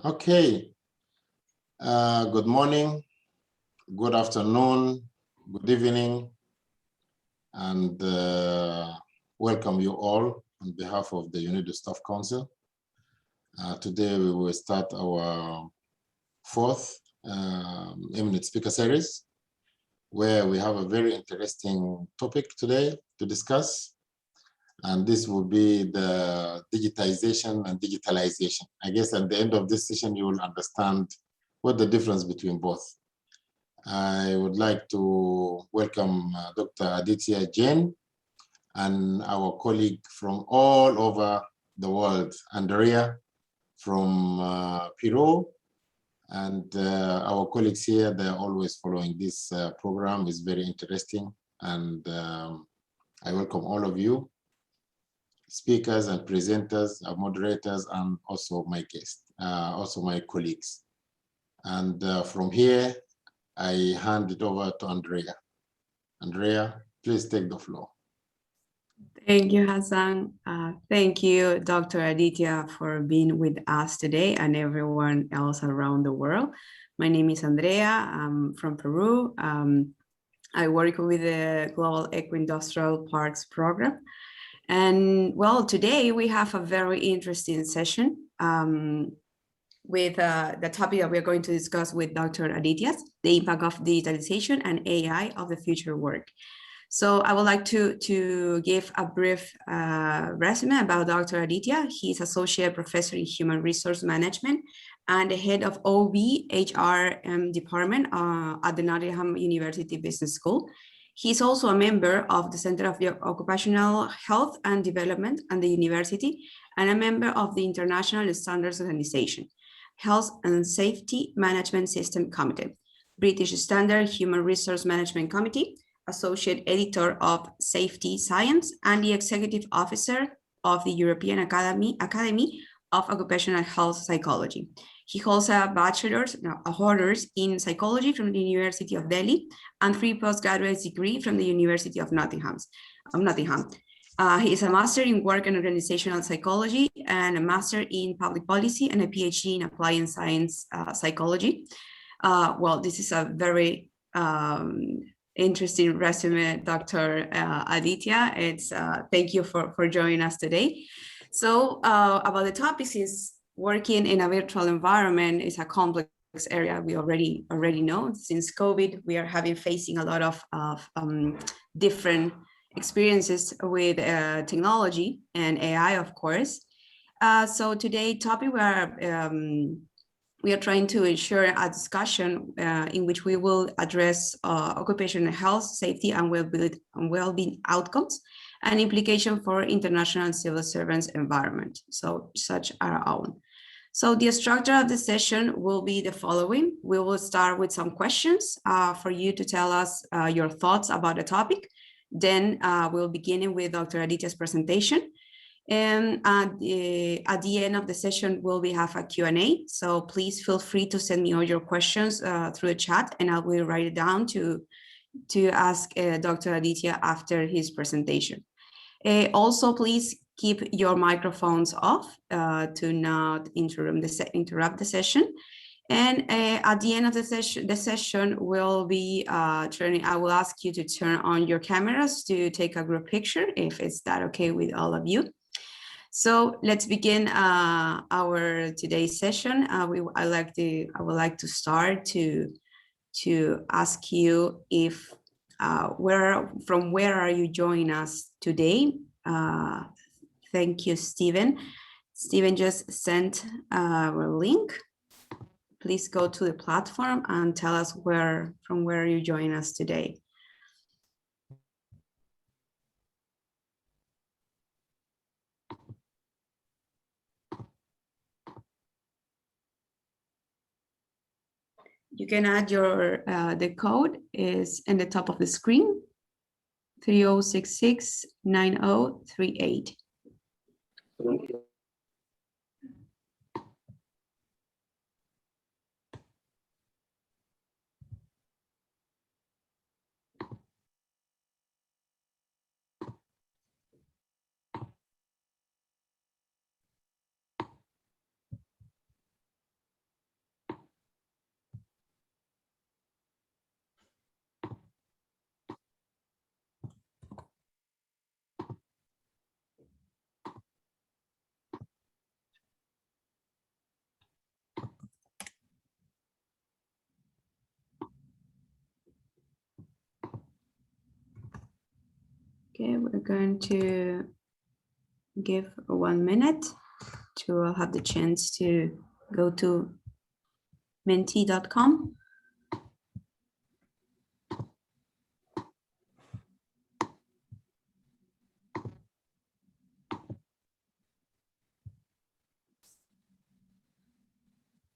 Okay, good morning, good afternoon, good evening, and welcome you all on behalf of the UNIDO Staff Council. Today we will start our fourth Eminent Speaker Series, where we have a very interesting topic today to discuss. And this will be the digitization and digitalization. I guess at the end of this session, you will understand what the difference between both. I would like to welcome Dr. Aditya Jain and our colleague from all over the world, Andrea from Peru. And our colleagues here, they're always following this program. It's very interesting. And I welcome all of you, speakers and presenters, moderators, and also my guests, also my colleagues. And from here, I hand it over to Andrea. Andrea, please take the floor. Thank you, Hassan. Thank you, Dr. Aditya, for being with us today and everyone else around the world. My name is Andrea. I'm from Peru. I work with the Global Eco-Industrial Parks Program. And well, today we have a very interesting session with the topic that we're going to discuss with Dr. Aditya, the impact of digitalization and AI of the future work. So I would like to give a brief resume about Dr. Aditya. He's Associate Professor in Human Resource Management and the head of OB HR department at the Nottingham University Business School. He's also a member of the Center of Occupational Health and Development at the university and a member of the International Standards Organization, Health and Safety Management System Committee, British Standard Human Resource Management Committee, Associate Editor of Safety Science, and the Executive Officer of the European Academy of Occupational Health Psychology. He holds a bachelor's honors in psychology from the University of Delhi and 3 postgraduate degrees from the University of Nottingham. He is a master in work and organizational psychology and a master in public policy and a PhD in applied science psychology. Well, this is a very interesting resume, Dr. Aditya. Thank you for joining us today. So about the topic is working in a virtual environment is a complex area we already know. Since COVID, we are facing a lot of different experiences with technology and AI, of course. So today topic we are trying to ensure a discussion in which we will address occupational health, safety, and well-being outcomes and implication for international civil servants environment, so such our own. So the structure of the session will be the following. We will start with some questions for you to tell us your thoughts about the topic. Then we'll begin with Dr. Aditya's presentation. And at the end of the session, we have a Q&A. So please feel free to send me all your questions through the chat, and I will write it down to ask Dr. Aditya after his presentation. Also, please keep your microphones off to not interrupt the session. And at the end of the session will be turning. I will ask you to turn on your cameras to take a group picture, if it's that okay with all of you. So let's begin our today's session. I would like to start to ask you if from where are you joining us today? Thank you, Stephen. Stephen just sent a link. Please go to the platform and tell us from where you join us today. You can add the code is in the top of the screen, 30669038. Okay, we're going to give 1 minute to have the chance to go to menti.com.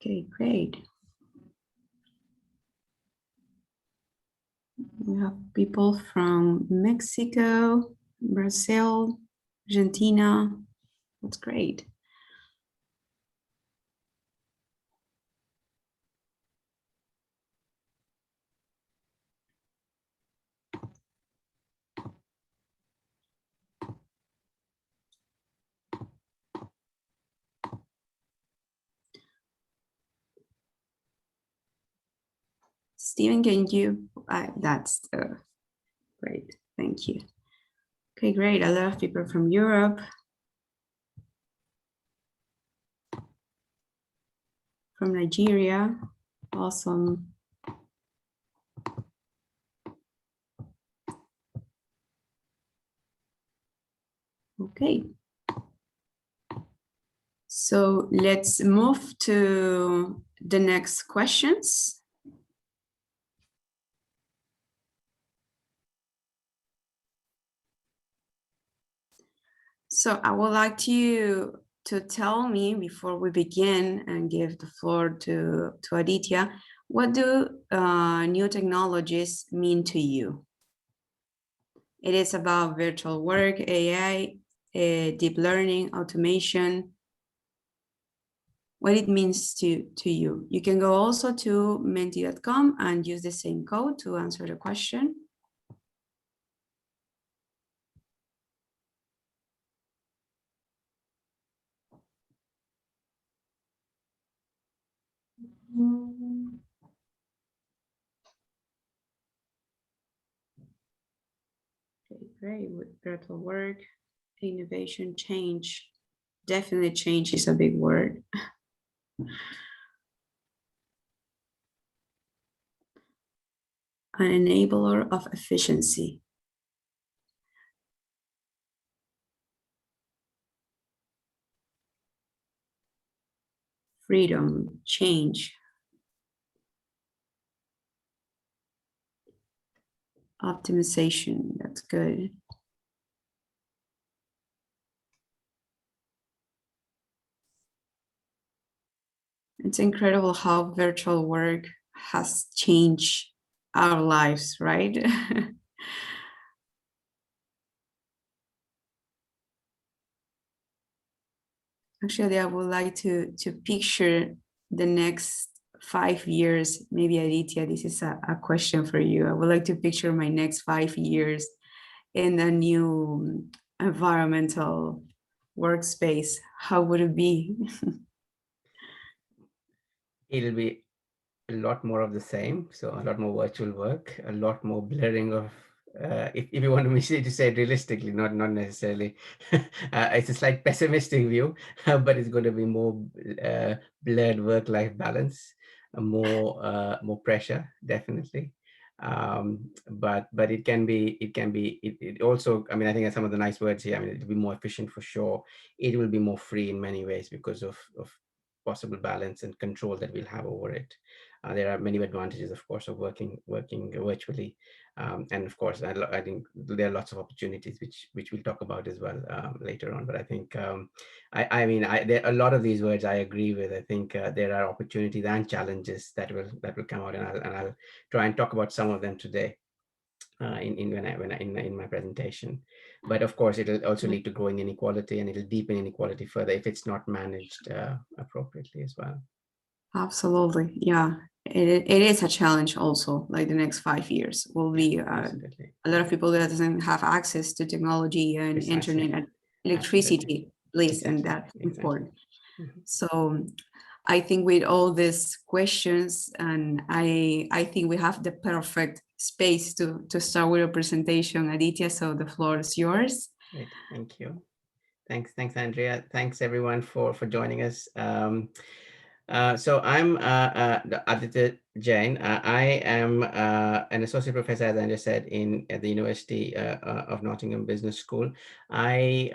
Okay, great. We have people from Mexico, Brazil, Argentina. That's great. Stephen, can you, that's great, thank you. Okay, great, a lot of people from Europe, from Nigeria, awesome. Okay. So let's move to the next questions. So I would like you to tell me before we begin and give the floor to Aditya, what do new technologies mean to you? It is about virtual work, AI, deep learning, automation, what it means to you. You can go also to menti.com and use the same code to answer the question. Okay, great. With virtual work, innovation, change. Definitely change is a big word. An enabler of efficiency. Freedom, change. Optimization, that's good. It's incredible how virtual work has changed our lives, right? Actually, I would like to picture the next 5 years. Maybe Aditya, this is a question for you. I would like to picture my next 5 years in a new environmental workspace. How would it be? It'll be a lot more of the same. So a lot more virtual work, a lot more blurring of, if you want me to say it realistically, not necessarily. It's a slight pessimistic view, but it's going to be more blurred work-life balance, more pressure, definitely. But it also, I mean, I think that's some of the nice words here. I mean, it'll be more efficient for sure. It will be more free in many ways because of possible balance and control that we'll have over it. There are many advantages, of course, of working virtually, and of course, I think there are lots of opportunities which we'll talk about as well later on. But I think there are a lot of these words I agree with. I think there are opportunities and challenges that will come out, and I'll try and talk about some of them today. In my presentation, but of course it'll also lead to growing inequality, and it'll deepen inequality further if it's not managed appropriately as well. Absolutely, yeah. It is a challenge also, like the next 5 years will be a lot of people that doesn't have access to technology and internet and electricity, please, and that's important. So I think with all these questions, and I think we have the perfect space to start with a presentation, Aditya, so the floor is yours. Great, thank you. Thanks, Andrea. Thanks everyone for joining us. So I'm Aditya Jain. I am an associate professor, as Andrea said, at the University of Nottingham Business School. I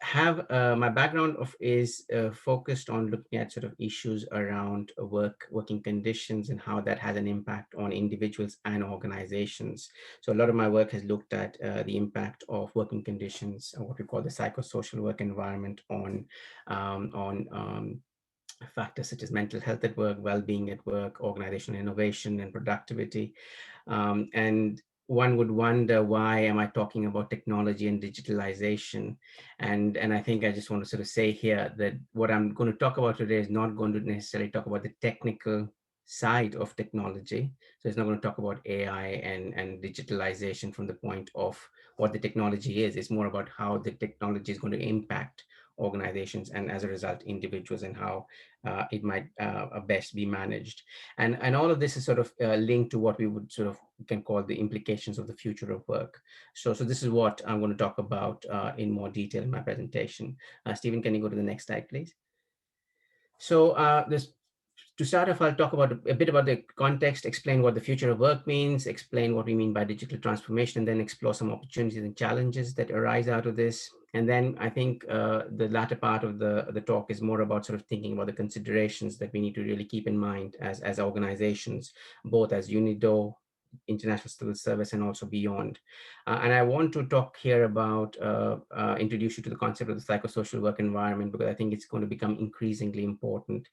have my background is focused on looking at sort of issues around working conditions and how that has an impact on individuals and organizations. So a lot of my work has looked at the impact of working conditions, or what we call the psychosocial work environment, on factors such as mental health at work, well-being at work, organizational innovation and productivity. And one would wonder, why am I talking about technology and digitalization? And I think I just want to sort of say here that what I'm going to talk about today is not going to necessarily talk about the technical side of technology. So it's not going to talk about AI and digitalization from the point of what the technology is. It's more about how the technology is going to impact organizations and, as a result, individuals, and how it might best be managed. And all of this is sort of linked to what we would sort of can call the implications of the future of work. So this is what I'm going to talk about in more detail in my presentation. Stephen, can you go to the next slide, please? So this to start off, I'll talk about a bit about the context, explain what the future of work means, explain what we mean by digital transformation, and then explore some opportunities and challenges that arise out of this. And then I think the latter part of the talk is more about sort of thinking about the considerations that we need to really keep in mind as organizations, both as UNIDO, International Civil Service, and also beyond. And I want to talk here about, introduce you to the concept of the psychosocial work environment, because I think it's going to become increasingly important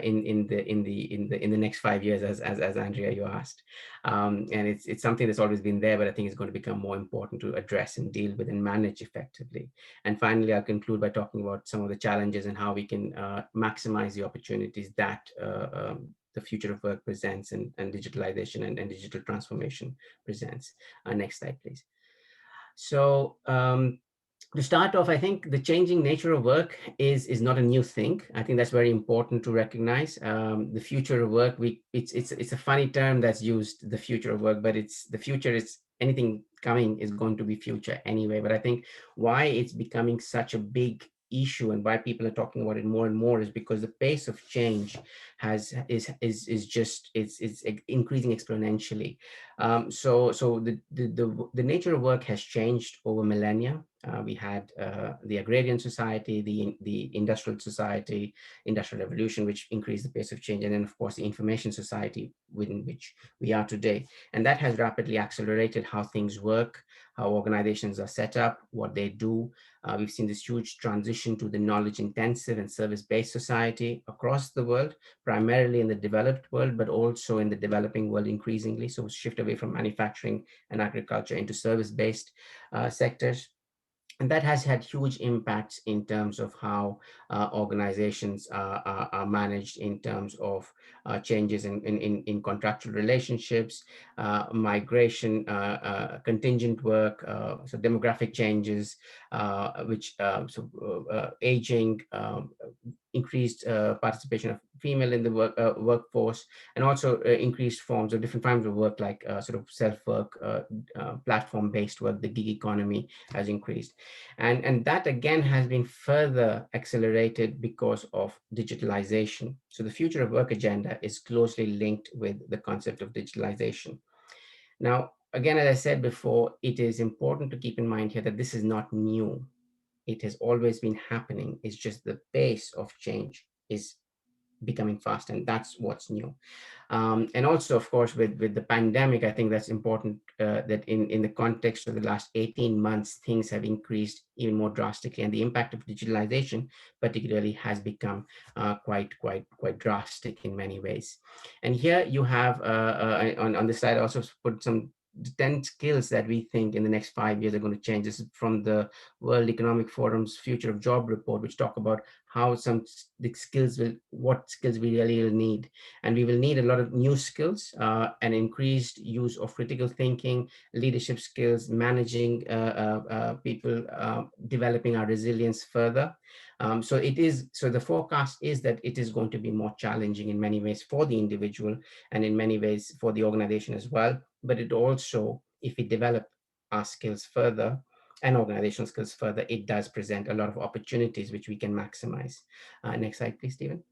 in the next 5 years, as Andrea, you asked. And it's something that's always been there, but I think it's going to become more important to address and deal with and manage effectively. And finally, I'll conclude by talking about some of the challenges and how we can maximize the opportunities that the future of work presents, and digitalization and digital transformation presents. Next slide, please. So to start off, I think the changing nature of work is not a new thing. I think that's very important to recognize. The future of work, it's a funny term that's used, the future of work, but it's the future is anything coming is going to be future anyway. But I think why it's becoming such a big issue and why people are talking about it more and more is because the pace of change is just it's increasing exponentially. So the nature of work has changed over millennia. We had the agrarian society, the industrial society, industrial revolution, which increased the pace of change, and then of course the information society within which we are today. And that has rapidly accelerated how things work, how organizations are set up, what they do. We've seen this huge transition to the knowledge intensive and service-based society across the world, primarily in the developed world, but also in the developing world increasingly. So shift away from manufacturing and agriculture into service-based sectors. And that has had huge impacts in terms of how organizations are managed, in terms of changes in contractual relationships, migration, contingent work, so demographic changes, which aging, increased participation of female in the workforce, and also increased forms of different kinds of work, like sort of self-work, platform-based work. The gig economy has increased. And that again has been further accelerated because of digitalization. So the future of work agenda is closely linked with the concept of digitalization. Now, again, as I said before, it is important to keep in mind here that this is not new. It has always been happening. It's just the pace of change is becoming fast, and that's what's new. And also, of course, with the pandemic, I think that's important that in the context of the last 18 months, things have increased even more drastically, and the impact of digitalization particularly has become quite drastic in many ways. And here you have on the slide, I also put some 10 skills that we think in the next 5 years are going to change. This is from the World Economic Forum's Future of Job report, which talk about how what skills we really will need. And we will need a lot of new skills, and increased use of critical thinking, leadership skills, managing people, developing our resilience further. So the forecast is that it is going to be more challenging in many ways for the individual, and in many ways for the organization as well. But it also, if we develop our skills further and organizational skills further, it does present a lot of opportunities which we can maximize. Next slide, please, Stephen.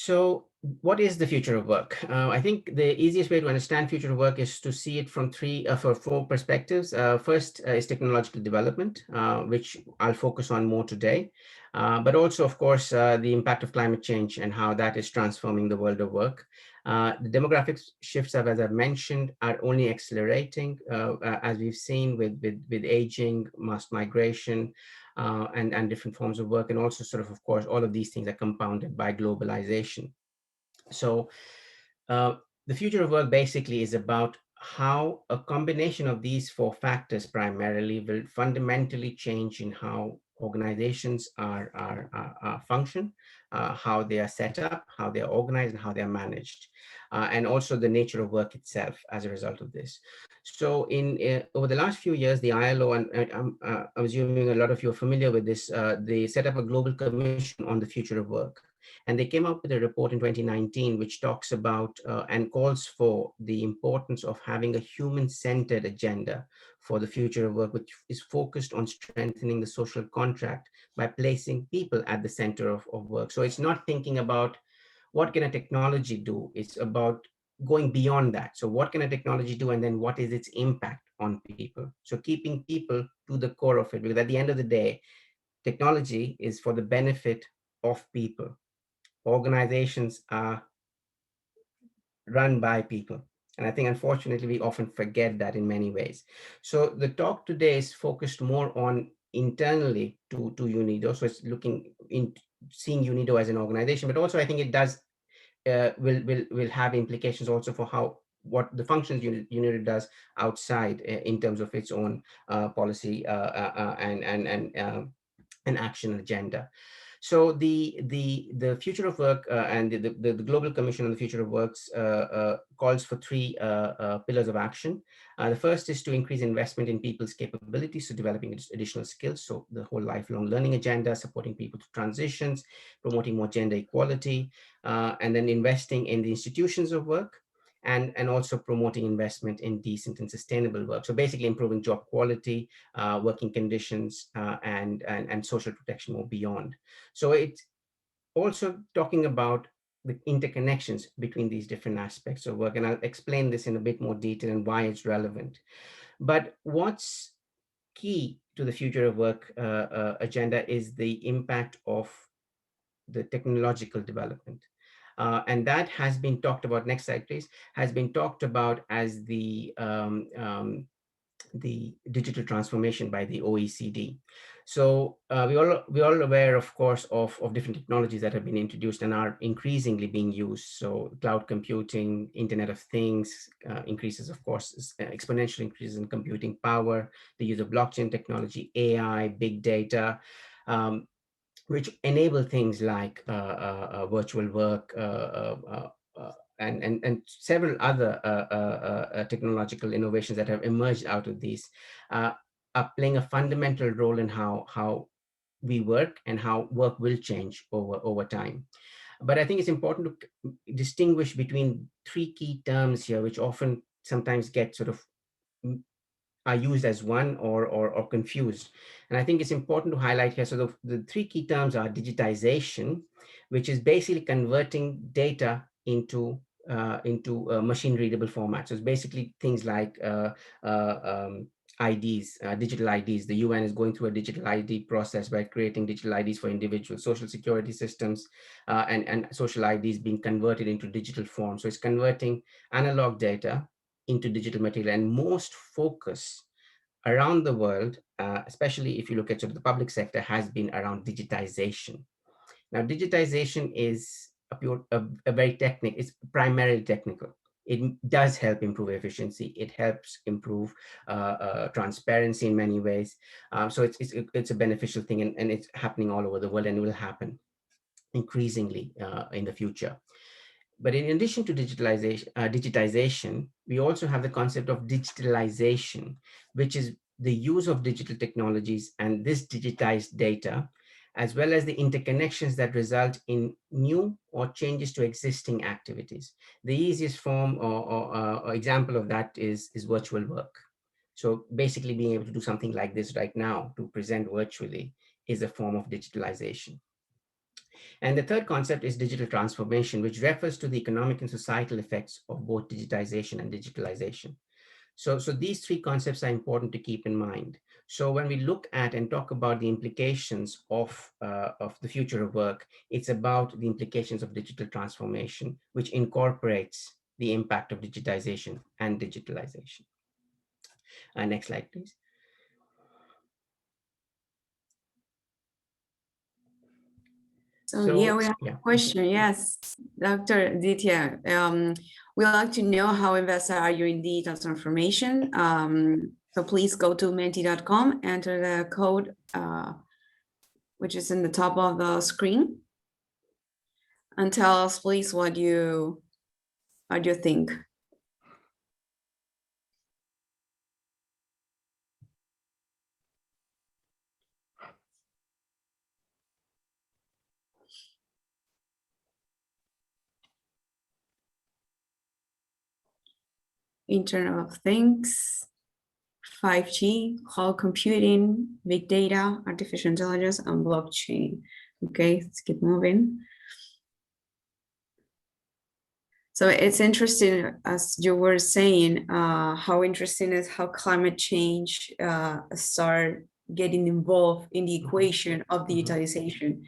So what is the future of work? I think the easiest way to understand future of work is to see it from four perspectives. First is technological development, which I'll focus on more today, but also, of course, the impact of climate change and how that is transforming the world of work. The demographic shifts, as I've mentioned, are only accelerating, as we've seen with aging, mass migration, and different forms of work. And also of course, all of these things are compounded by globalization. So uh, the future of work basically is about how a combination of these four factors primarily will fundamentally change in how organizations are function, how they are set up, how they are organized, and how they are managed, and also the nature of work itself as a result of this. So over the last few years, the ILO, and I'm assuming a lot of you are familiar with this, they set up a global commission on the future of work. And they came up with a report in 2019, which talks about and calls for the importance of having a human-centered agenda for the future of work, which is focused on strengthening the social contract by placing people at the center of work. So it's not thinking about what can a technology do, it's about going beyond that. So what can a technology do, and then what is its impact on people? So keeping people to the core of it, because at the end of the day, technology is for the benefit of people. Organizations are run by people. And I think, unfortunately, we often forget that in many ways. So the talk today is focused more on internally to UNIDO. So it's looking in seeing UNIDO as an organization, but also I think it does will have implications also for how what the functions UNIDO does outside in terms of its own policy and action agenda. So the future of work and the Global Commission on the Future of Works calls for three pillars of action. The first is to increase investment in people's capabilities, so developing additional skills. So the whole lifelong learning agenda, supporting people to transitions, promoting more gender equality, and then investing in the institutions of work, and also promoting investment in decent and sustainable work. So basically improving job quality, working conditions, and social protection more beyond. So it's also talking about the interconnections between these different aspects of work. And I'll explain this in a bit more detail and why it's relevant. But what's key to the future of work agenda is the impact of the technological development. And that has been talked about, next slide please, has been talked about as the digital transformation by the OECD. So we all aware, of course, of different technologies that have been introduced and are increasingly being used. So cloud computing, Internet of Things, increases, of course, exponential increases in computing power, the use of blockchain technology, AI, big data, which enable things like virtual work, and several other technological innovations that have emerged out of these, are playing a fundamental role in how we work and how work will change over time. But I think it's important to distinguish between three key terms here, which often sometimes get are used as one or confused. And I think it's important to highlight here. So the three key terms are digitization, which is basically converting data into machine readable format. So it's basically things like IDs, digital IDs. The UN is going through a digital ID process by creating digital IDs for individual social security systems, and social IDs being converted into digital form. So it's converting analog data into digital material, and most focus around the world, especially if you look at the public sector, has been around digitization. Now, digitization is a very technical, it's primarily technical. It does help improve efficiency. It helps improve transparency in many ways. So it's a beneficial thing, and it's happening all over the world, and it will happen increasingly in the future. But in addition to digitization, we also have the concept of digitalization, which is the use of digital technologies and this digitized data, as well as the interconnections that result in new or changes to existing activities. The easiest form or example of that is virtual work. So basically being able to do something like this right now, to present virtually, is a form of digitalization. And the third concept is digital transformation, which refers to the economic and societal effects of both digitization and digitalization. So these three concepts are important to keep in mind. So when we look at and talk about the implications of the future of work, it's about the implications of digital transformation, which incorporates the impact of digitization and digitalization. Next slide, please. So yeah, we have a question. Yes, Dr. Aditya, we'd like to know how invested are you in digital transformation. So please go to menti.com, enter the code, which is in the top of the screen, and tell us please what you think. Internet of Things, 5G, cloud computing, big data, artificial intelligence, and blockchain. Okay, let's keep moving. So it's interesting, as you were saying, how interesting is how climate change start getting involved in the equation of digitalization,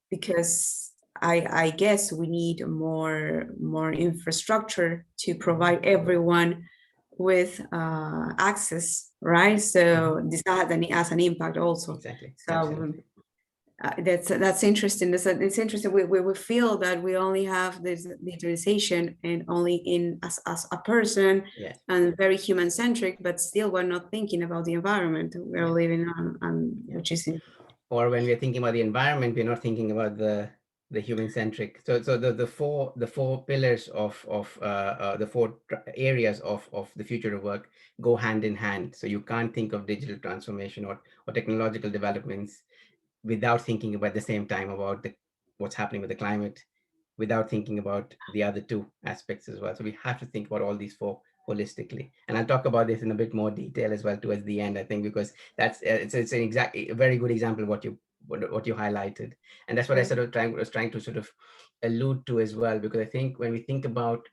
because I guess we need more infrastructure to provide everyone with access, right? So this has an impact also. Exactly. So that's interesting. It's interesting. We feel that we only have this digitalization and only in as a person, and very human centric, but still we're not thinking about the environment we're living on, which is. Or when we're thinking about the environment, we're not thinking about the human centric. So the four pillars of the four areas of the future of work go hand in hand. So you can't think of digital transformation or technological developments without thinking about the same time about what's happening with the climate, without thinking about the other two aspects as well. So we have to think about all these four holistically, and I'll talk about this in a bit more detail as well towards the end, I think, because that's it's a very good example of what you highlighted, and that's what I was trying to sort of allude to as well, because I think when we think about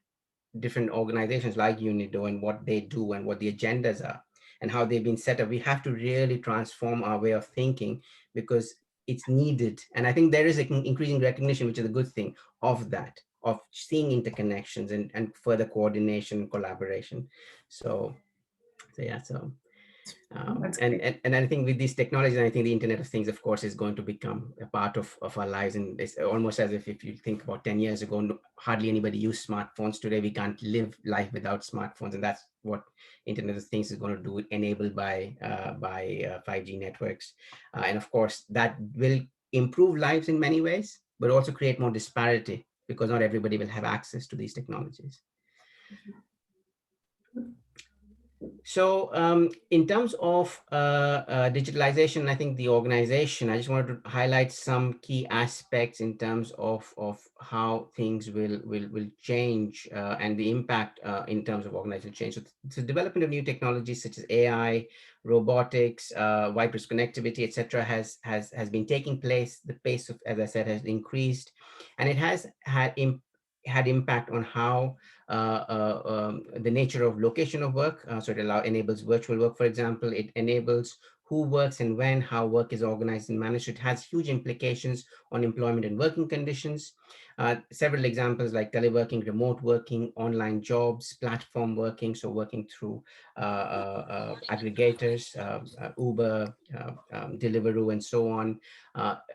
different organizations like UNIDO and what they do and what the agendas are and how they've been set up, we have to really transform our way of thinking, because it's needed. And I think there is an increasing recognition, which is a good thing, of that, of seeing interconnections and further coordination and collaboration. So yeah, so and I think with these technologies, I think the Internet of Things, of course, is going to become a part of our lives. And it's almost as if you think about 10 years ago, hardly anybody used smartphones. Today, we can't live life without smartphones. And that's what Internet of Things is going to do, enabled by 5G networks. And of course, that will improve lives in many ways, but also create more disparity, because not everybody will have access to these technologies. So in terms of digitalization, I think the organization, I just wanted to highlight some key aspects in terms of how things will change and the impact in terms of organizational change. So the development of new technologies such as AI, robotics, wireless connectivity, etc., has been taking place. The pace of, as I said, has increased, and it has had impact on how the nature of location of work. So it enables virtual work, for example. It enables who works and when, how work is organized and managed. It has huge implications on employment and working conditions. Several examples like teleworking, remote working, online jobs, platform working, so working through aggregators, Uber, Deliveroo, and so on.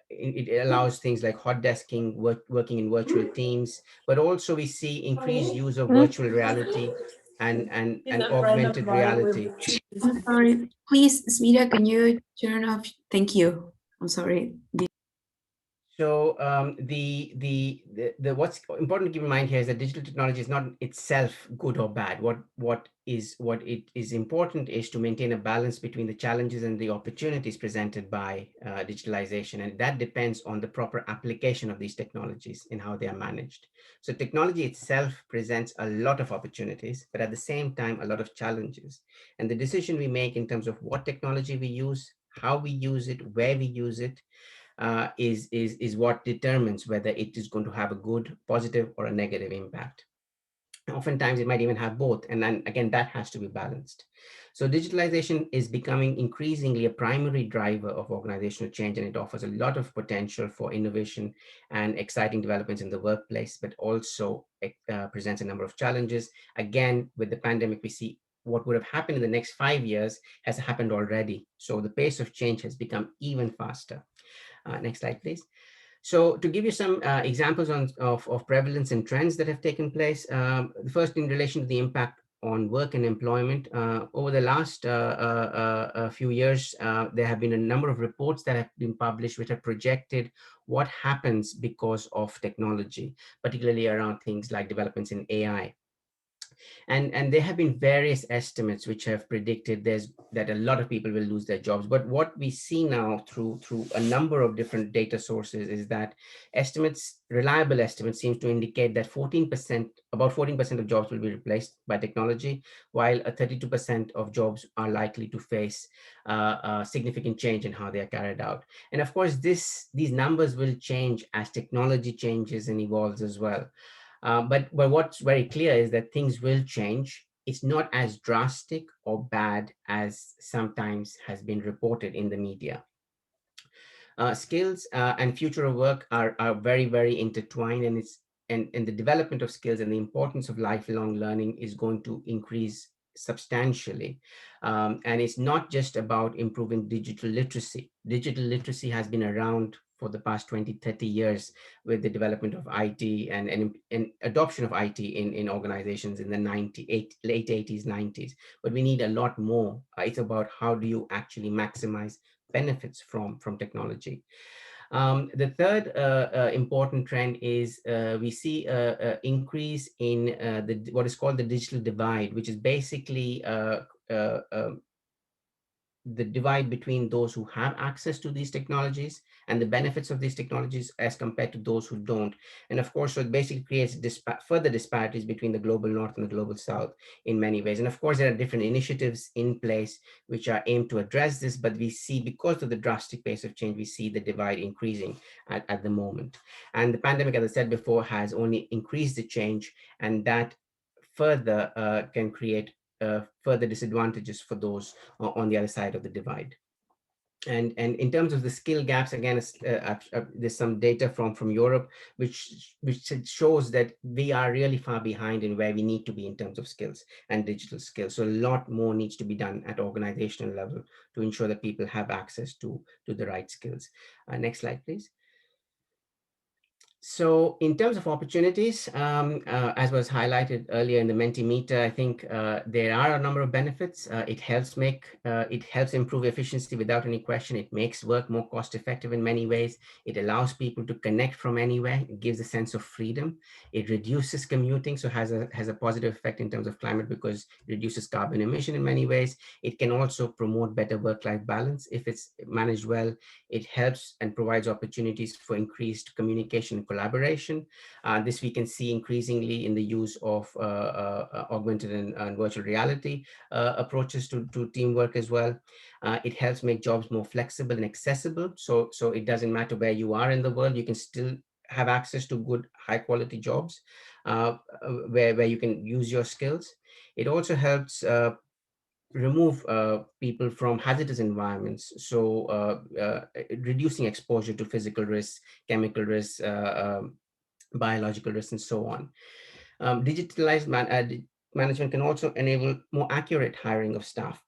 It allows things like hot desking, working in virtual teams, but also we see increased use of virtual reality and augmented reality. Sorry, please, Smita, can you turn off? Thank you. I'm sorry. So what's important to keep in mind here is that digital technology is not itself good or bad. What it is important is to maintain a balance between the challenges and the opportunities presented by digitalization, and that depends on the proper application of these technologies and how they are managed. So technology itself presents a lot of opportunities, but at the same time a lot of challenges. And the decision we make in terms of what technology we use, how we use it, where we use it, is what determines whether it is going to have a good, positive, or a negative impact. Oftentimes it might even have both, and then again that has to be balanced. So digitalization is becoming increasingly a primary driver of organizational change, and it offers a lot of potential for innovation and exciting developments in the workplace, but also presents a number of challenges. Again, with the pandemic, we see what would have happened in the next 5 years has happened already, so the pace of change has become even faster. Next slide, please. So to give you some examples of prevalence and trends that have taken place, the first in relation to the impact on work and employment, over the last few years, there have been a number of reports that have been published which have projected what happens because of technology, particularly around things like developments in AI. And there have been various estimates which have predicted that a lot of people will lose their jobs. But what we see now through a number of different data sources is that reliable estimates seems to indicate that about 14% of jobs will be replaced by technology, while 32% of jobs are likely to face significant change in how they are carried out. And of course, these numbers will change as technology changes and evolves as well. But what's very clear is that things will change. It's not as drastic or bad as sometimes has been reported in the media. Skills and future of work are very, very intertwined, and the development of skills and the importance of lifelong learning is going to increase substantially. And it's not just about improving digital literacy. Digital literacy has been around for the past 20, 30 years with the development of IT and adoption of IT in organizations in the late 80s, 90s. But we need a lot more. It's about how do you actually maximize benefits from technology. The third important trend is we see an increase in what is called the digital divide, which is basically the divide between those who have access to these technologies and the benefits of these technologies as compared to those who don't. And of course, so it basically creates further disparities between the global north and the global south in many ways. And of course, there are different initiatives in place which are aimed to address this, but we see, because of the drastic pace of change, we see the divide increasing at the moment. And the pandemic, as I said before, has only increased the change, and that further can create further disadvantages for those on the other side of the divide. And in terms of the skill gaps, again, there's some data from Europe which shows that we are really far behind in where we need to be in terms of skills and digital skills. So a lot more needs to be done at organizational level to ensure that people have access to the right skills. Next slide, please. So in terms of opportunities, as was highlighted earlier in the Mentimeter, I think there are a number of benefits. It helps improve efficiency without any question. It makes work more cost effective in many ways. It allows people to connect from anywhere. It gives a sense of freedom. It reduces commuting, so has a positive effect in terms of climate because it reduces carbon emission in many ways. It can also promote better work-life balance if it's managed well. It helps and provides opportunities for increased communication and collaboration. This we can see increasingly in the use of augmented and virtual reality approaches to teamwork as well. It helps make jobs more flexible and accessible. So it doesn't matter where you are in the world, you can still have access to good, high quality jobs where you can use your skills. It also helps remove people from hazardous environments, so reducing exposure to physical risks, chemical risks, biological risks, and so on. Digitalized management can also enable more accurate hiring of staff,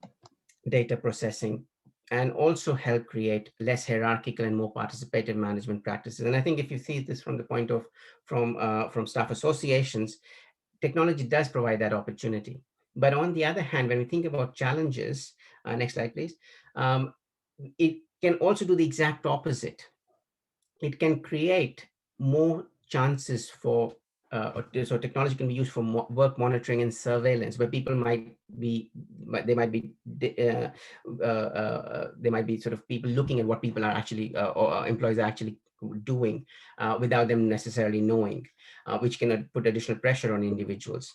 data processing, and also help create less hierarchical and more participative management practices. And I think if you see this from the point of from staff associations, technology does provide that opportunity. But on the other hand, when we think about challenges, next slide, please, it can also do the exact opposite. It can create more chances for, so technology can be used for work monitoring and surveillance, where people they might be sort of people looking at what people are actually, or employees are actually doing without them necessarily knowing, which can put additional pressure on individuals.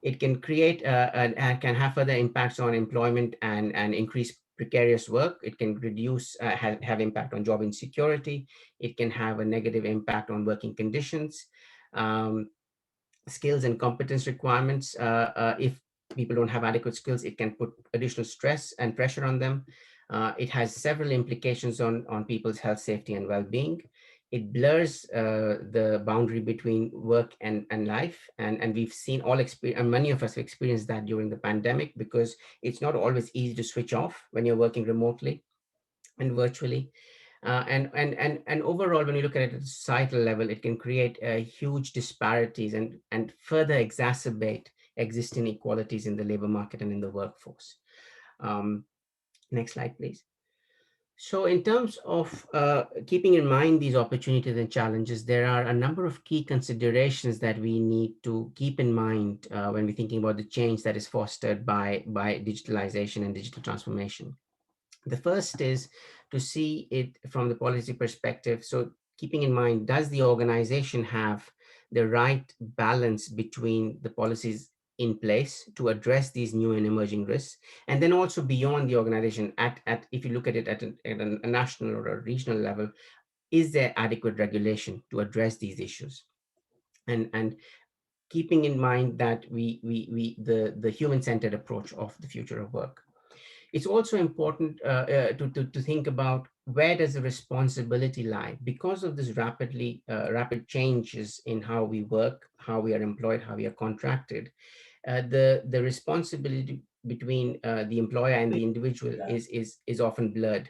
It can create and can have further impacts on employment and increase precarious work. It can reduce, have impact on job insecurity. It can have a negative impact on working conditions, um, skills and competence requirements. If people don't have adequate skills, it can put additional stress and pressure on them. It has several implications on people's health, safety, and well-being. It blurs the boundary between work and life. And we've seen all experience, and many of us have experienced that during the pandemic, because it's not always easy to switch off when you're working remotely and virtually. And overall, when you look at it at a societal level, it can create huge disparities and further exacerbate existing inequalities in the labor market and in the workforce. Um, Next slide, please. So in terms of keeping in mind these opportunities and challenges, there are a number of key considerations that we need to keep in mind when we're thinking about the change that is fostered by digitalization and digital transformation. The first is to see it from the policy perspective. So keeping in mind, does the organization have the right balance between the policies in place to address these new and emerging risks? And then also beyond the organization, if you look at it at a national or a regional level, is there adequate regulation to address these issues? And keeping in mind that the human-centered approach of the future of work. It's also important to think about, where does the responsibility lie? Because of this rapid changes in how we work, how we are employed, how we are contracted, the responsibility between the employer and the individual is often blurred.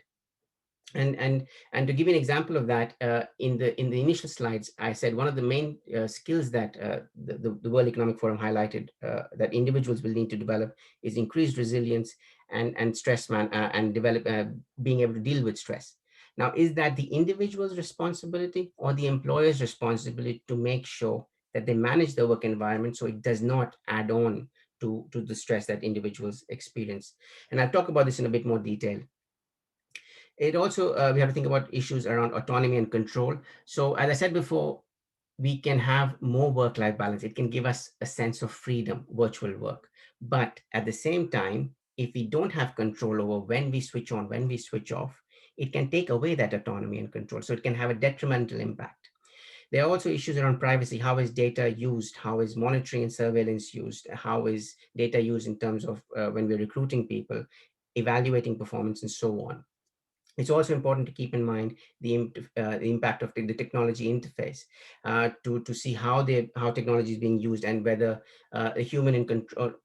And to give you an example of that, in the initial slides, I said one of the main skills that the World Economic Forum highlighted that individuals will need to develop is increased resilience and stress and develop being able to deal with stress. Now, is that the individual's responsibility or the employer's responsibility to make sure that they manage the work environment so it does not add on to the stress that individuals experience? And I'll talk about this in a bit more detail. It also, we have to think about issues around autonomy and control. So as I said before, we can have more work-life balance. It can give us a sense of freedom, virtual work. But at the same time, if we don't have control over when we switch on, when we switch off, it can take away that autonomy and control. So it can have a detrimental impact. There are also issues around privacy. How is data used? How is monitoring and surveillance used? How is data used in terms of when we're recruiting people, evaluating performance, and so on? It's also important to keep in mind the impact of the technology interface to see how technology is being used, and whether the human and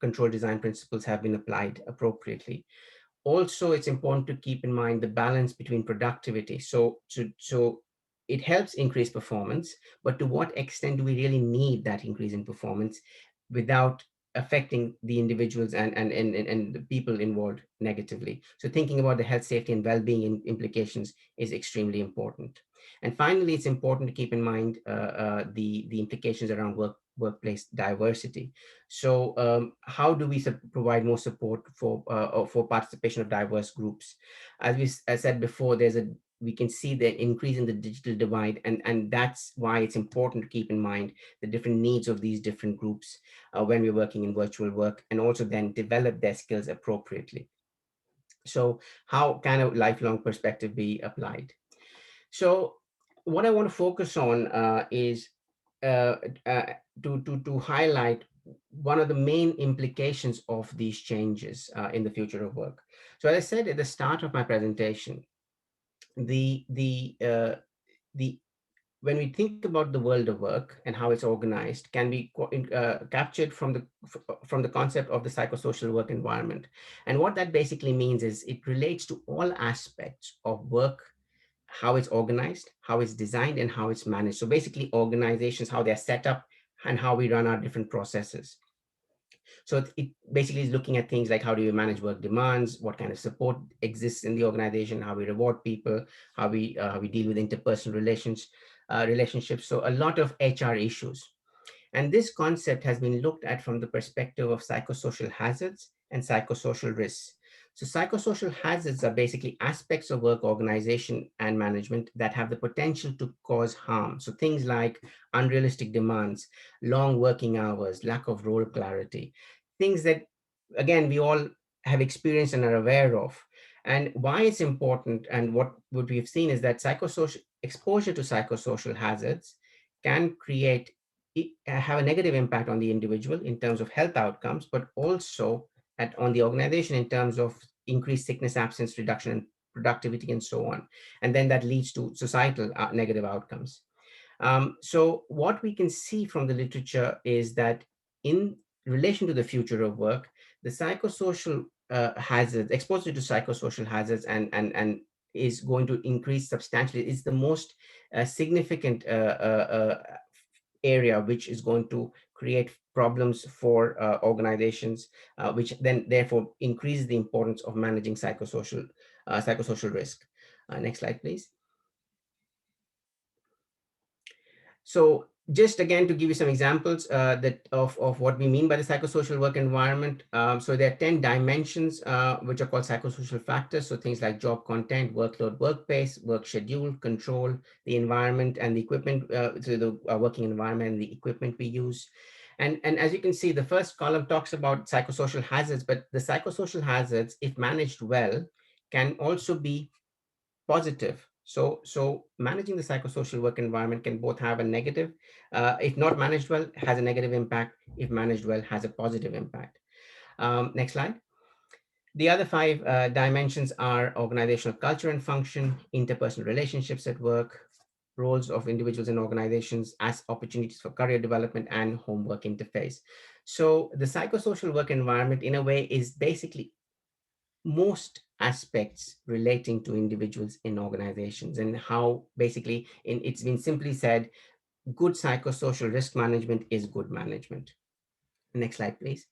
control design principles have been applied appropriately. Also, it's important to keep in mind the balance between productivity. So it helps increase performance, but to what extent do we really need that increase in performance without affecting the individuals and the people involved negatively? So thinking about the health, safety, and well-being implications is extremely important. And finally, it's important to keep in mind the implications around workplace diversity. So how do we provide more support for participation of diverse groups? As said before, we can see the increase in the digital divide, and that's why it's important to keep in mind the different needs of these different groups when we're working in virtual work, and also then develop their skills appropriately. So how can a lifelong perspective be applied? So what I want to focus on is uh, uh, to highlight one of the main implications of these changes in the future of work. So as I said at the start of my presentation, the when we think about the world of work and how it's organized, can be captured from the concept of the psychosocial work environment. And what that basically means is it relates to all aspects of work, how it's organized, how it's designed, and how it's managed. So basically organizations, how they're set up, and how we run our different processes. So it basically is looking at things like, how do you manage work demands, what kind of support exists in the organization, how we reward people, how we deal with interpersonal relationships. So a lot of HR issues. And this concept has been looked at from the perspective of psychosocial hazards and psychosocial risks. So psychosocial hazards are basically aspects of work organization and management that have the potential to cause harm. So things like unrealistic demands, long working hours, lack of role clarity, things that, again, we all have experienced and are aware of. And why it's important, and what we've seen is that exposure to psychosocial hazards can have a negative impact on the individual in terms of health outcomes, but also on the organization in terms of increased sickness absence reduction in productivity and so on. And then that leads to societal negative outcomes. So what we can see from the literature is that in relation to the future of work, the psychosocial hazards, exposure to psychosocial hazards and is going to increase substantially. It's the most significant area which is going to create problems for organizations, which then therefore increases the importance of managing psychosocial risk. Next slide, please. So just again to give you some examples of what we mean by the psychosocial work environment. So there are 10 dimensions which are called psychosocial factors. So things like job content, workload, work pace, work schedule, control, the environment and the equipment, so the working environment and the equipment we use. And as you can see, the first column talks about psychosocial hazards, but the psychosocial hazards, if managed well, can also be positive. So managing the psychosocial work environment can both have a negative, if not managed well, has a negative impact. If managed well, has a positive impact. Next slide. The other 5 dimensions are organizational culture and function, interpersonal relationships at work, roles of individuals in organizations as opportunities for career development, and homework interface. So the psychosocial work environment in a way is basically most aspects relating to individuals in organizations, and how basically it's been simply said, good psychosocial risk management is good management. Next slide, please.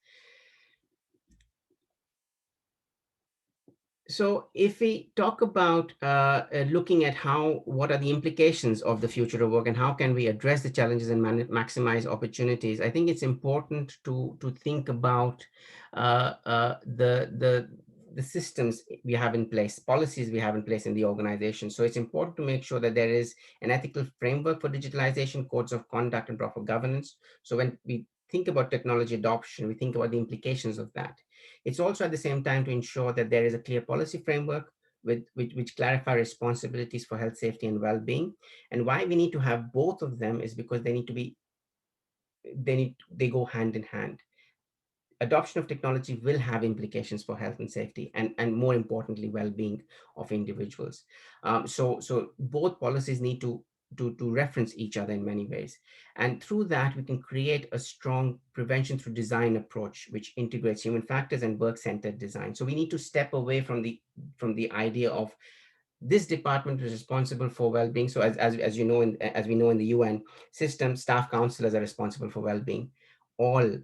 So if we talk about looking at what are the implications of the future of work and how can we address the challenges and maximize opportunities, I think it's important to think about the systems we have in place, policies we have in place in the organization. So it's important to make sure that there is an ethical framework for digitalization, codes of conduct, and proper governance. So when we think about technology adoption, we think about the implications of that. It's also at the same time to ensure that there is a clear policy framework which clarify responsibilities for health, safety, and well-being. And why we need to have both of them is because they go hand in hand. Adoption of technology will have implications for health and safety, and more importantly, well-being of individuals. So both policies need to reference each other in many ways. And through that, we can create a strong prevention through design approach, which integrates human factors and work-centered design. So we need to step away from the idea of this department is responsible for well-being. So as you know, as we know in the UN system, staff counselors are responsible for well-being. All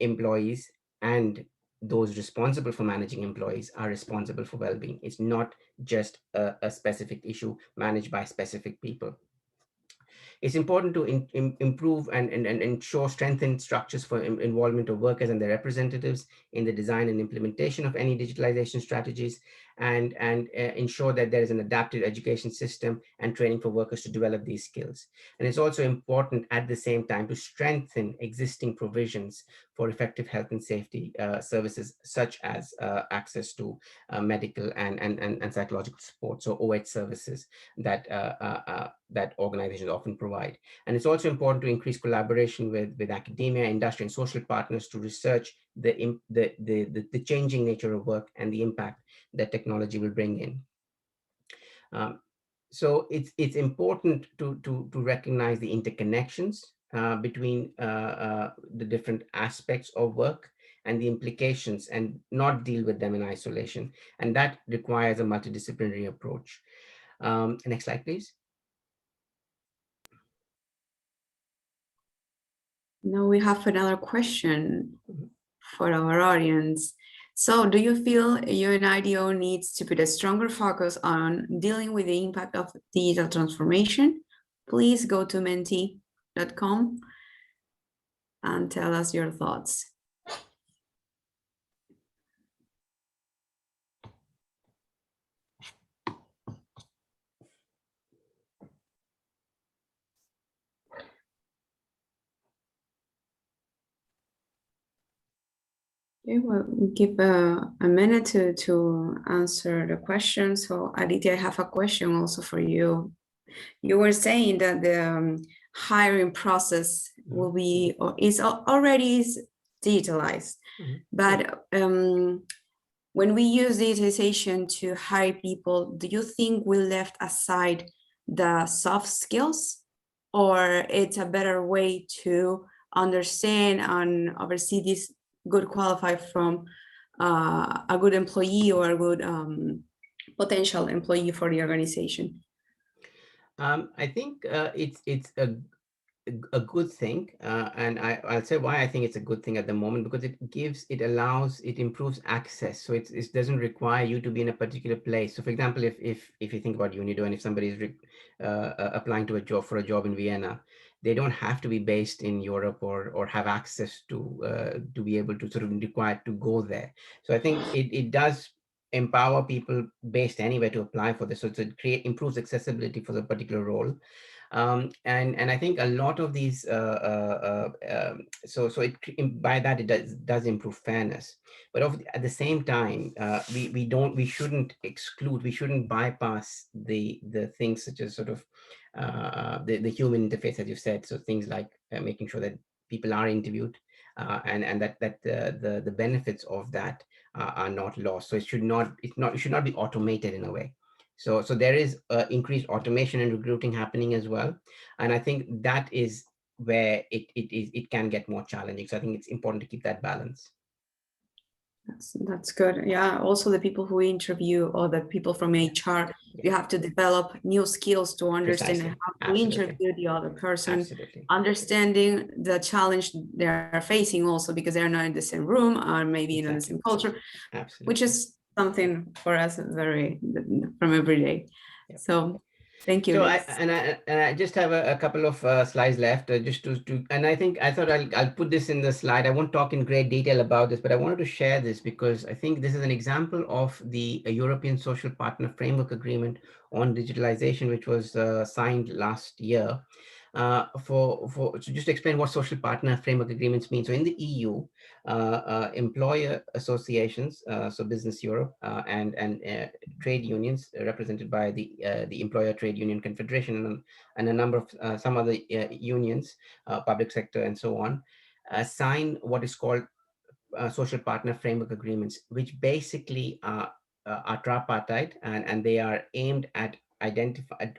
employees and those responsible for managing employees are responsible for well-being. It's not just a specific issue managed by specific people. It's important to improve and ensure strengthened structures for involvement of workers and their representatives in the design and implementation of any digitalization strategies, and ensure that there is an adaptive education system and training for workers to develop these skills. And it's also important at the same time to strengthen existing provisions for effective health and safety services, such as access to medical and psychological support, so OH services that that organizations often provide. And it's also important to increase collaboration with academia, industry, and social partners to research the changing nature of work and the impact that technology will bring in. So it's important to recognize the interconnections between the different aspects of work and the implications, and not deal with them in isolation. And that requires a multidisciplinary approach. Next slide, please. Now we have another question for our audience. So do you feel UNIDO needs to put a stronger focus on dealing with the impact of digital transformation? Please go to menti.com and tell us your thoughts. Okay, well, we give a minute to answer the question. So, Aditya, I have a question also for you. You were saying that the hiring process will be or is already digitalized, but when we use digitization to hire people, do you think we left aside the soft skills, or it's a better way to understand and oversee this good qualified from a good employee or a good potential employee for the organization? I think it's a good thing, and I'll say why I think it's a good thing at the moment, because it improves access. So it doesn't require you to be in a particular place. So for example, if you think about UNIDO, and if somebody is applying to a job for a job in Vienna, they don't have to be based in Europe or have access to be able to sort of required to go there. So I think it does empower people based anywhere to apply for this. So it improves accessibility for the particular role. And I think a lot of these so by that it does improve fairness, but at the same time, we shouldn't exclude, we shouldn't bypass the things such as sort of the human interface, as you said. So things like making sure that people are interviewed, and that the benefits of that are not lost. So it should not be automated in a way. So there is increased automation and recruiting happening as well, and I think that is where it can get more challenging. So I think it's important to keep that balance. That's good. Yeah. Also, the people who interview or the people from HR, you have to develop new skills to understand Precisely. how to Absolutely. interview the other person, Absolutely. understanding the challenge they're facing also because they're not in the same room or maybe in the same culture, Absolutely. which is something for us very from every day. Yep. So thank you. So I just have a couple of slides left, just and I thought I'll put this in the slide. I won't talk in great detail about this, but I wanted to share this because I think this is an example of the European Social Partner Framework Agreement on digitalization, which was signed last year. So just to explain what social partner framework agreements mean. So in the EU, employer associations, so Business Europe, and trade unions represented by the Employer Trade Union Confederation, and a number of some other unions, public sector and so on, sign what is called social partner framework agreements, which basically are tripartite, and they are aimed at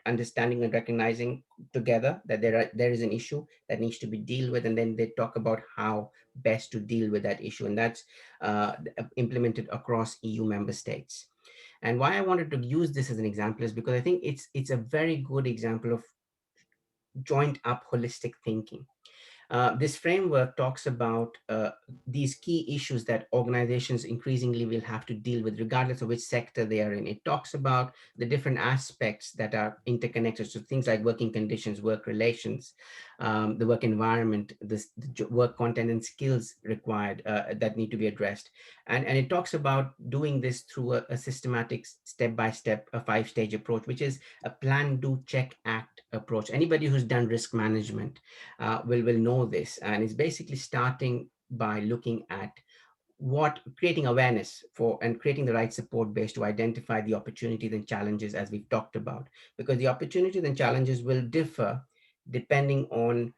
understanding and recognizing together that there is an issue that needs to be dealt with, and then they talk about how best to deal with that issue, and that's implemented across EU member states. And why I wanted to use this as an example is because I think it's a very good example of joint up holistic thinking. This framework talks about these key issues that organizations increasingly will have to deal with, regardless of which sector they are in. It talks about the different aspects that are interconnected, so things like working conditions, work relations, the work environment, the work content and skills required that need to be addressed. And it talks about doing this through a systematic, step-by-step, a five-stage approach, which is a plan, do, check, act approach. Anybody who's done risk management will know this, and it's basically starting by looking at creating awareness for and creating the right support base to identify the opportunities and challenges, as we've talked about, because the opportunities and challenges will differ depending on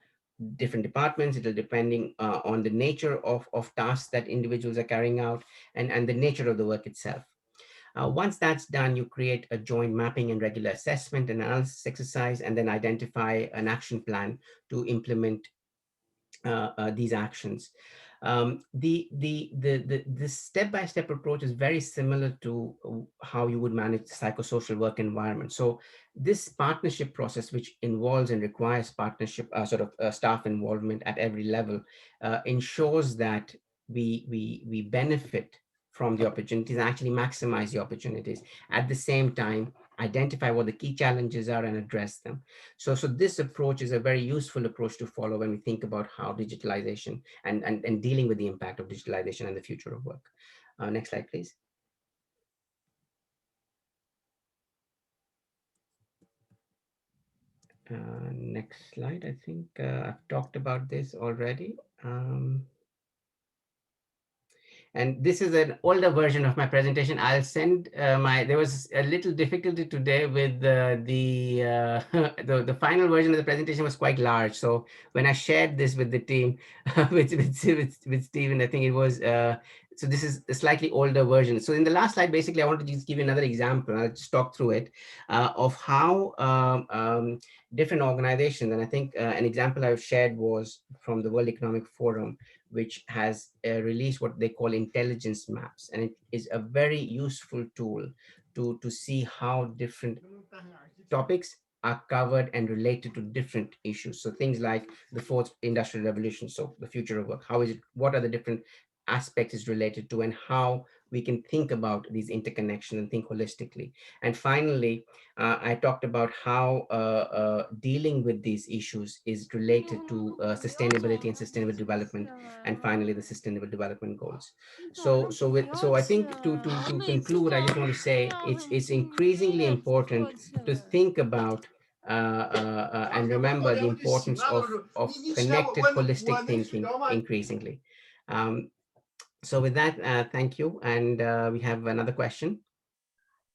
different departments. It'll depending on the nature of tasks that individuals are carrying out, and the nature of the work itself. Once that's done, you create a joint mapping and regular assessment and analysis exercise, and then identify an action plan to implement these actions. The step-by-step approach is very similar to how you would manage the psychosocial work environment. So this partnership process, which involves and requires partnership, staff involvement at every level, ensures that we benefit from the opportunities and actually maximize the opportunities. At the same time, identify what the key challenges are and address them. So this approach is a very useful approach to follow when we think about how digitalization and dealing with the impact of digitalization and the future of work. Next slide, please. Next slide. I think I've talked about this already. And this is an older version of my presentation. I'll send there was a little difficulty today with the final version of the presentation was quite large. So when I shared this with the team, with Stephen, I think it was, so this is a slightly older version. So in the last slide, basically, I wanted to just give you another example. I'll just talk through it of how different organizations, and I think an example I've shared was from the World Economic Forum, which has released what they call intelligence maps. And it is a very useful tool to see how different topics are covered and related to different issues. So things like the fourth industrial revolution, so the future of work, how is it, what are the different aspects is related to, and how we can think about these interconnections and think holistically. And finally, I talked about how dealing with these issues is related to sustainability and sustainable development, and finally the sustainable development goals. So I think to conclude, I just want to say it's increasingly important to think about and remember the importance of connected holistic thinking increasingly. So with that, thank you. And we have another question.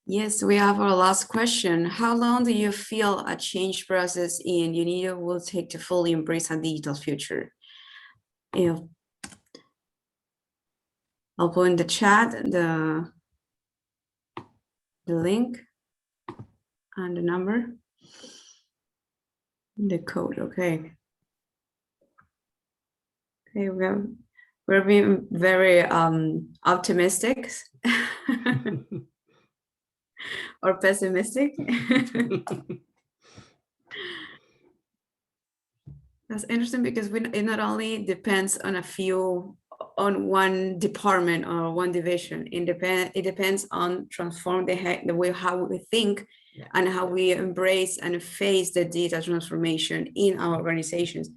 Yes, we have our last question. How long do you feel a change process in UNIDO will take to fully embrace a digital future? I'll put in the chat the link and the number, the code. Okay. Okay, we're being very optimistic or pessimistic. That's interesting because it not only depends on one department or one division. It depends on transform the way how we think, yeah, and how we embrace and face the data transformation in our organizations.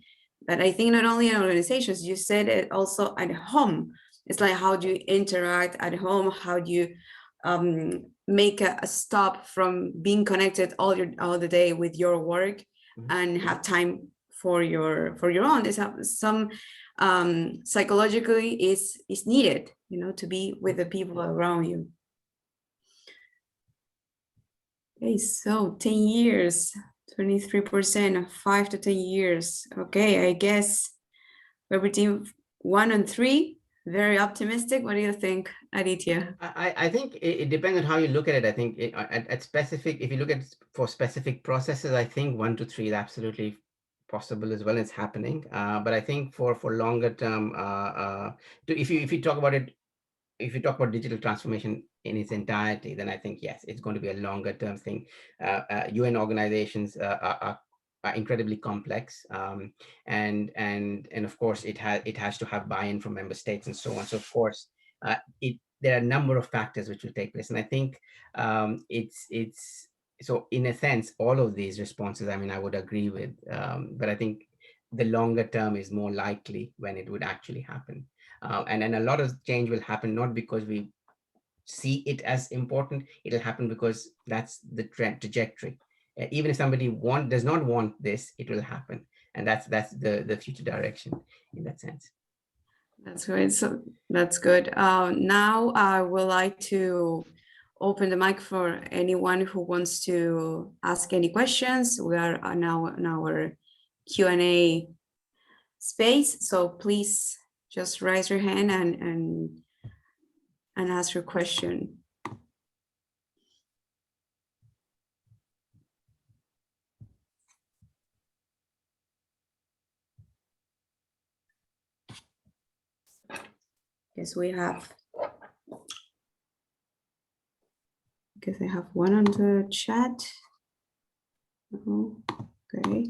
But I think not only in organizations, you said it also at home. It's like, how do you interact at home? How do you make a stop from being connected all the day with your work, mm-hmm, and have time for your own? Is some psychologically is needed, to be with the people around you. Okay, so 10 years, 23%, 5 to 10 years. Okay, I guess we're between 1 and 3. Very optimistic. What do you think, Aditya? I think it depends on how you look at it. I think at specific, if you look at for specific processes, I think 1 to 3 is absolutely possible as well. It's happening. But I think for longer term, if you talk about it, if you talk about digital transformation in its entirety, then I think, yes, it's going to be a longer term thing. UN organizations are incredibly complex, and of course it has to have buy-in from member states and so on. So of course, there are a number of factors which will take place, and I think it's so in a sense all of these responses, I mean, I would agree with, but I think the longer term is more likely when it would actually happen. And then a lot of change will happen not because we see it as important, it'll happen because that's the trajectory. Even if somebody does not want this, it will happen. And that's the future direction in that sense. That's great. So that's good. Now I would like to open the mic for anyone who wants to ask any questions. We are now in our Q&A space. So please just raise your hand and ask your question. Yes, we have. Because I have one on the chat. Oh, okay.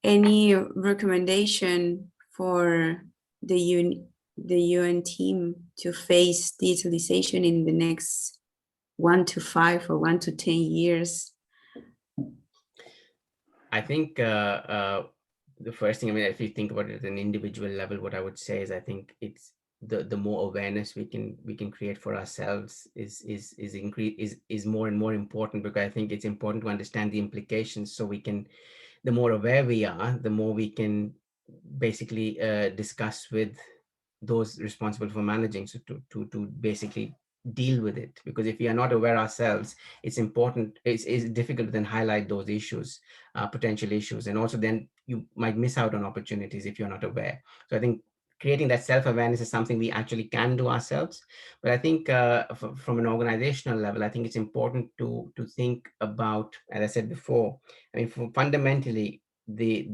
Any recommendation for the UN team to face digitalization in the next 1 to 5 or 1 to 10 years? I think the first thing, I mean, if you think about it at an individual level, what I would say is I think it's the more awareness we can create for ourselves is more and more important, because I think it's important to understand the implications so we can the more aware we are, the more we can basically discuss with those responsible for managing, so to basically deal with it. Because if we are not aware ourselves, it's important, it's difficult to then highlight those issues, potential issues, and also then you might miss out on opportunities if you're not aware. So I think creating that self-awareness is something we actually can do ourselves. But I think from an organizational level, I think it's important to think about, as I said before, I mean, fundamentally, we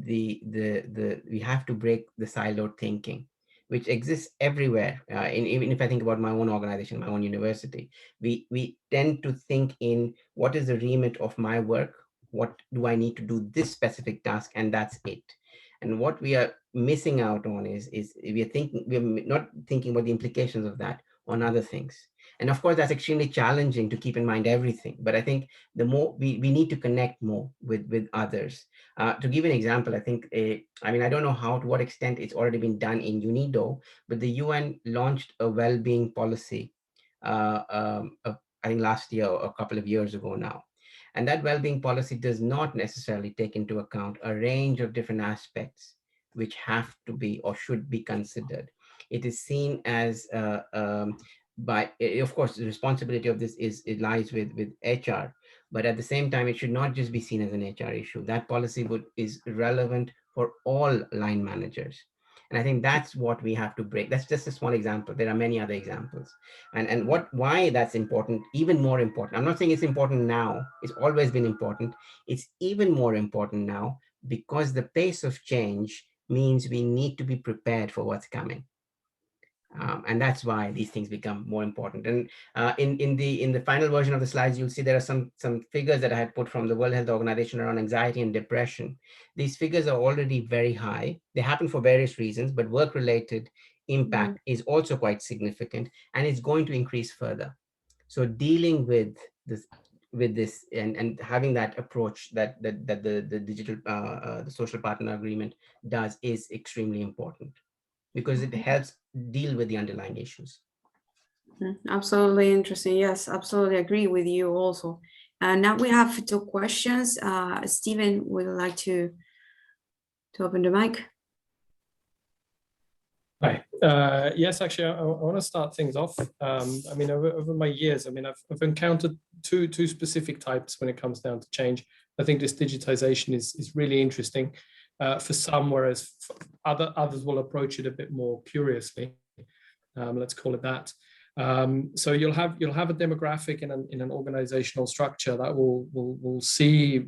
have to break the siloed thinking which exists everywhere. Even if I think about my own organization, my own university, we tend to think in what is the remit of my work, what do I need to do this specific task, and that's it. And what we are missing out on is we're not thinking about the implications of that on other things. And of course, that's extremely challenging to keep in mind everything. But I think the more we need to connect more with others. To give an example, I think, I mean, I don't know how, to what extent it's already been done in UNIDO, but the UN launched a well-being policy, I think last year or a couple of years ago now. And that well-being policy does not necessarily take into account a range of different aspects which have to be or should be considered. It is seen as, of course, the responsibility of this it lies with HR, but at the same time, it should not just be seen as an HR issue. That policy is relevant for all line managers. And I think that's what we have to break. That's just a small example. There are many other examples. And why that's important, even more important. I'm not saying it's important now. It's always been important. It's even more important now because the pace of change means we need to be prepared for what's coming. And that's why these things become more important. And in the final version of the slides, you'll see there are some figures that I had put from the World Health Organization around anxiety and depression. These figures are already very high. They happen for various reasons, but work-related impact is also quite significant, and it's going to increase further. So dealing with this and having that approach that the digital the social partner agreement does is extremely important, because it helps deal with the underlying issues. Absolutely interesting. Yes, absolutely agree with you also. And now we have two questions. Stephen, would you like to open the mic? Hi. Yes, actually, I want to start things off. I mean, over my years, I mean, I've encountered two specific types when it comes down to change. I think this digitization is really interesting for some, whereas others will approach it a bit more curiously. Let's call it that. So you'll have a demographic in an organizational structure that will see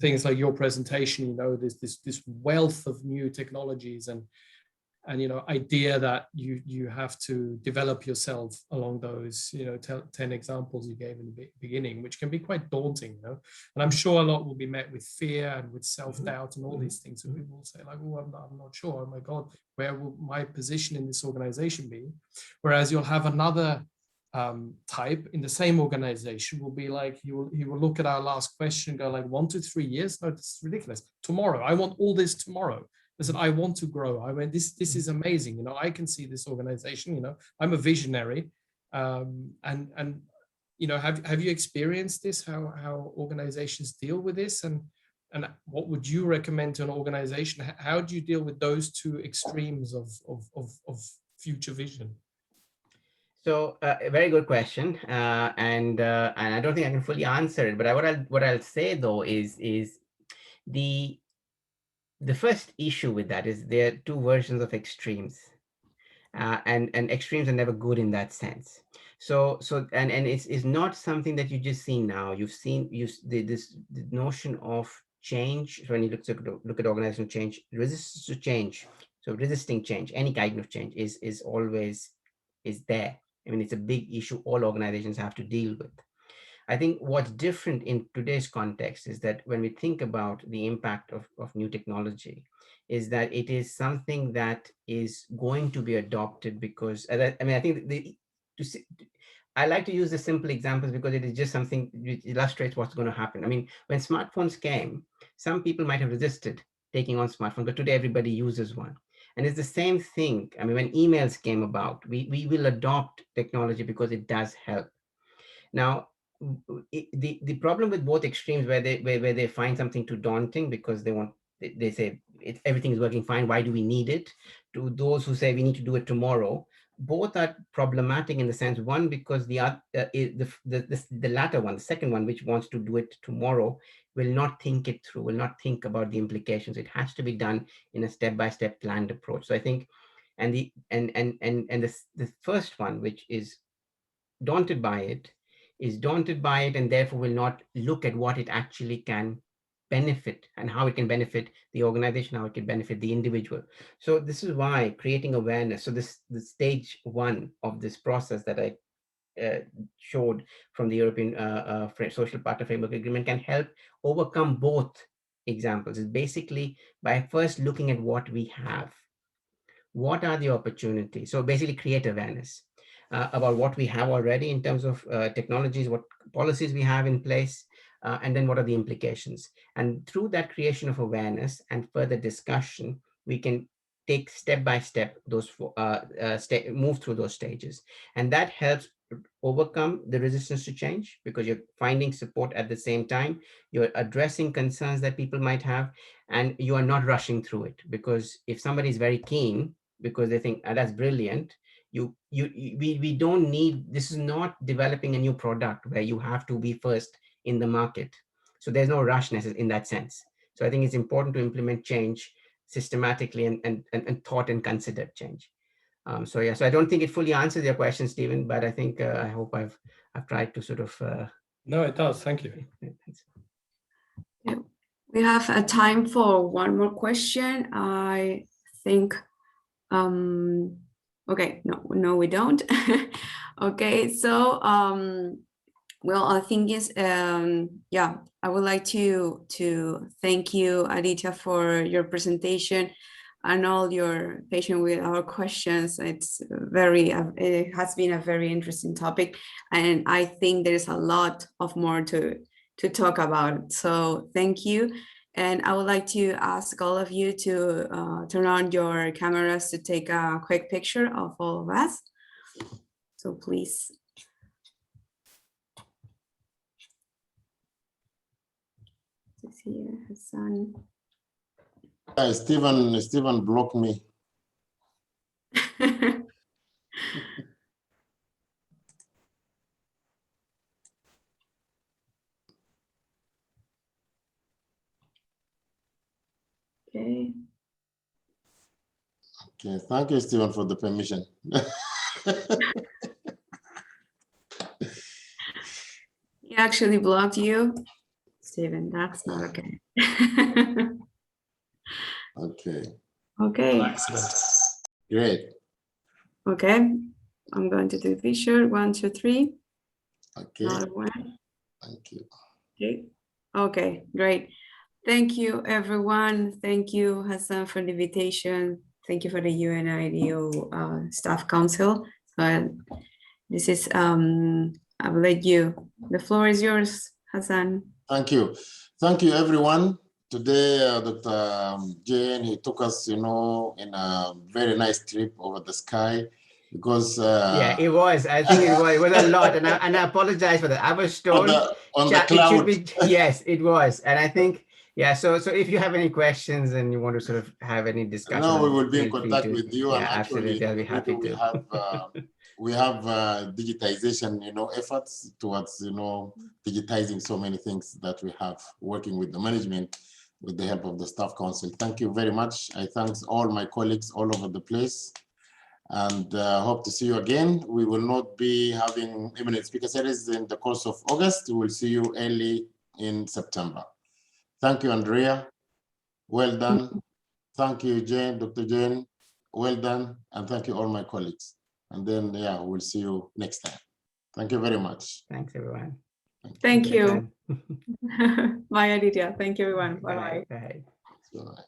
things like your presentation. You know, there's this wealth of new technologies and you know, idea that you have to develop yourself along those, you know, 10 examples you gave in the beginning, which can be quite daunting, you know. And I'm sure a lot will be met with fear and with self-doubt and all these things. And people will say like, oh, I'm not sure. Oh my God, where will my position in this organization be? Whereas you'll have another type in the same organization will be like, he will look at our last question and go like 1 to 3 years. No, it's ridiculous. Tomorrow, I want all this tomorrow. I said, I want to grow. I mean, this is amazing. You know, I can see this organization. You know, I'm a visionary, and you know, have you experienced this? How organizations deal with this, and what would you recommend to an organization? How do you deal with those two extremes of future vision? So a very good question, and I don't think I can fully answer it. But what I'll say though is the first issue with that is there are two versions of extremes, and extremes are never good in that sense. So it's not something that you just see now. You've seen this the notion of change. So when you look at organizational change, resistance to change. So resisting change, any kind of change, is always there. I mean, it's a big issue all organizations have to deal with. I think what's different in today's context is that when we think about the impact of new technology, is that it is something that is going to be adopted because, I mean, I think I like to use the simple examples because it is just something which illustrates what's going to happen. I mean, when smartphones came, some people might have resisted taking on smartphones, but today everybody uses one. And it's the same thing. I mean, when emails came about, we will adopt technology because it does help. Now, the problem with both extremes, where they find something too daunting because they say everything is working fine, why do we need it, to those who say we need to do it tomorrow, both are problematic in the sense, one, because the latter one, the second one, which wants to do it tomorrow, will not think it through, will not think about the implications. It has to be done in a step-by-step planned approach. So I think, and the first one, which is daunted by it, and therefore will not look at what it actually can benefit and how it can benefit the organization, how it can benefit the individual. So this is why creating awareness. So the stage one of this process that I showed from the European Social Partner Framework Agreement can help overcome both examples. It's basically by first looking at what we have. What are the opportunities? So basically create awareness about what we have already in terms of technologies, what policies we have in place, and then what are the implications. And through that creation of awareness and further discussion, we can take step by step those move through those stages. And that helps overcome the resistance to change, because you're finding support at the same time, you're addressing concerns that people might have, and you are not rushing through it. Because if somebody is very keen because they think that's brilliant, we don't need, this is not developing a new product where you have to be first in the market. So there's no rushness in that sense. So I think it's important to implement change systematically and thought and considered change. So yeah, so I don't think it fully answers your question, Stephen, but I think I hope I've tried to sort of. No, it does. Thank you. Yeah. We have a time for one more question. I think. Okay, no, we don't. Okay, so well, I think is yeah, I would like to thank you, Aditya, for your presentation and all your patience with our questions. It's it has been a very interesting topic, and I think there's a lot of more to talk about. So thank you. And I would like to ask all of you to turn on your cameras to take a quick picture of all of us. So please. Here, Hassan. Stephen blocked me. Okay. Okay, thank you, Stephen, for the permission. He actually blocked you. Stephen, that's not okay. Okay. Okay. Excellent. Great. Okay. I'm going to do picture 1, 2, 3. Okay. Another one. Thank you. Okay. Okay, great. Thank you, everyone. Thank you, Hassan, for the invitation. Thank you for the UNIDO Staff Council. This is, I will let you, the floor is yours, Hassan. Thank you. Thank you, everyone. Today, Dr. Jain, he took us, in a very nice trip over the sky, because yeah, it was. I think it was a lot, and I apologize for that. I was told on the cloud. It should be, yes, it was, and I think, yeah. So if you have any questions and you want to sort of have any discussion, no, we will be in contact with you. Yeah, and actually, absolutely, I'll be happy to. We have digitization, efforts towards, digitizing so many things that we have, working with the management, with the help of the Staff Council. Thank you very much. I thank all my colleagues all over the place, and hope to see you again. We will not be having Eminent Speaker Series in the course of August. We will see you early in September. Thank you, Andrea. Well done. Thank you, Jain, Dr. Jain. Well done. And thank you all my colleagues. And then, yeah, we'll see you next time. Thank you very much. Thanks, everyone. Thank you. Bye, Aditya. Thank you, everyone. Bye-bye. Bye. Bye.